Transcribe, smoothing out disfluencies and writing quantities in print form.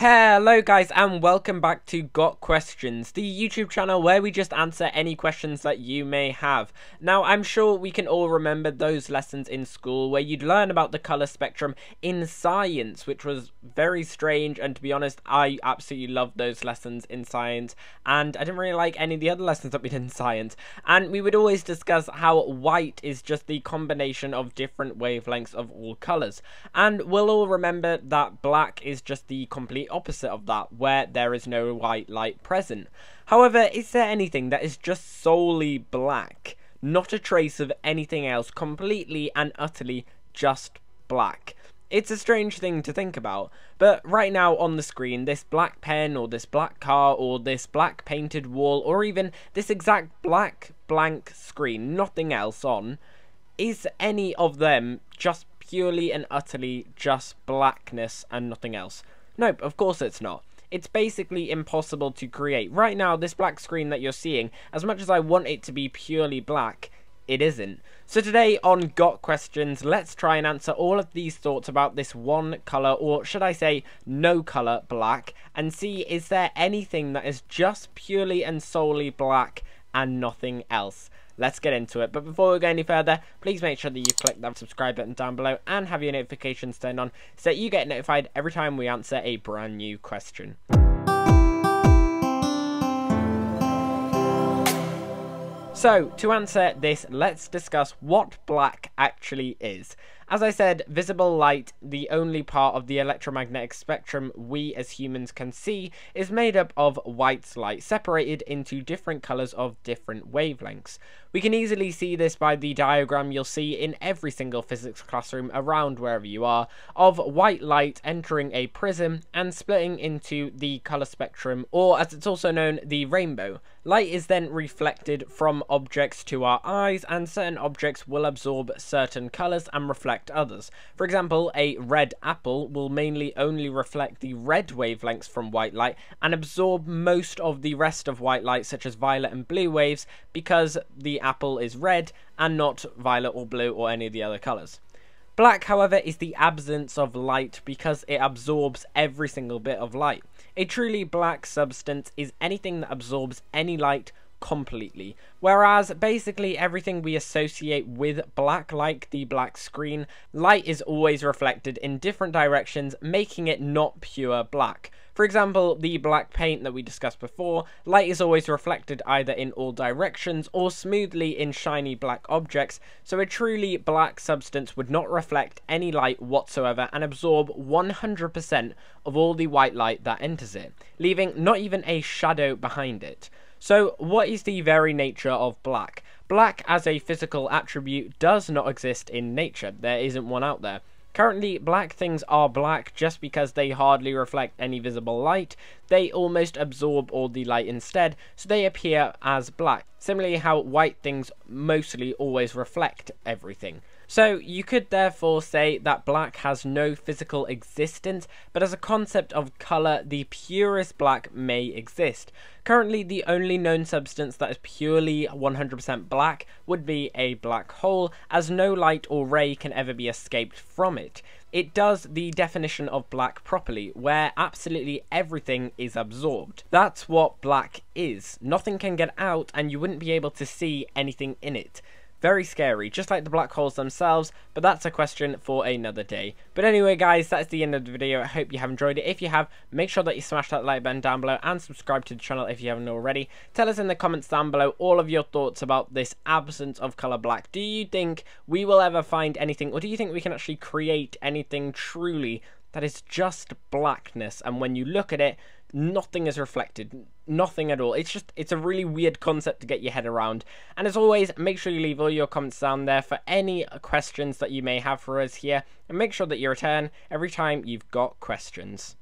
Hello guys and welcome back to Got Questions, the YouTube channel where we just answer any questions that you may have. Now I'm sure we can all remember those lessons in school where you'd learn about the colour spectrum in science, which was very strange, and to be honest I absolutely loved those lessons in science, and I didn't really like any of the other lessons that we did in science. And we would always discuss how white is just the combination of different wavelengths of all colours, and we'll all remember that black is just the complete opposite of that, where there is no white light present. However, is there anything that is just solely black, not a trace of anything else, completely and utterly just black? It's a strange thing to think about, but right now on the screen, this black pen or this black car or this black painted wall or even this exact black blank screen, nothing else on, is any of them just purely and utterly just blackness and nothing else? Nope, of course it's not. It's basically impossible to create. Right now, this black screen that you're seeing, as much as I want it to be purely black, it isn't. So today on Got Questions, let's try and answer all of these thoughts about this one colour, or should I say no colour, black, and see is there anything that is just purely and solely black and nothing else. Let's get into it, but before we go any further, please make sure that you click that subscribe button down below and have your notifications turned on so that you get notified every time we answer a brand new question. So, to answer this, let's discuss what black actually is. As I said, visible light, the only part of the electromagnetic spectrum we as humans can see, is made up of white light separated into different colours of different wavelengths. We can easily see this by the diagram you'll see in every single physics classroom around wherever you are, of white light entering a prism and splitting into the colour spectrum, or as it's also known, the rainbow. Light is then reflected from objects to our eyes, and certain objects will absorb certain colours and reflect others. For example, a red apple will mainly only reflect the red wavelengths from white light and absorb most of the rest of white light, such as violet and blue waves, because the apple is red and not violet or blue or any of the other colours. Black, however, is the absence of light because it absorbs every single bit of light. A truly black substance is anything that absorbs any light completely, whereas basically everything we associate with black, like the black screen, light is always reflected in different directions, making it not pure black. For example, the black paint that we discussed before, light is always reflected either in all directions or smoothly in shiny black objects, so a truly black substance would not reflect any light whatsoever and absorb 100% of all the white light that enters it, leaving not even a shadow behind it. So what is the very nature of black? Black as a physical attribute does not exist in nature. There isn't one out there. Currently, black things are black just because they hardly reflect any visible light. They almost absorb all the light instead, so they appear as black. Similarly how white things mostly always reflect everything. So you could therefore say that black has no physical existence, but as a concept of colour, the purest black may exist. Currently, the only known substance that is purely 100% black would be a black hole, as no light or ray can ever be escaped from it. It does the definition of black properly, where absolutely everything is absorbed. That's what black is. Nothing can get out, and you wouldn't be able to see anything in it. Very scary, just like the black holes themselves, but that's a question for another day. But anyway guys, that's the end of the video. I hope you have enjoyed it. If you have, make sure that you smash that like button down below and subscribe to the channel if you haven't already. Tell us in the comments down below all of your thoughts about this absence of colour black. Do you think we will ever find anything, or do you think we can actually create anything truly that is just blackness, and when you look at it, nothing is reflected, nothing at all? It's a really weird concept to get your head around. And as always, make sure you leave all your comments down there for any questions that you may have for us here, and make sure that you return every time you've got questions.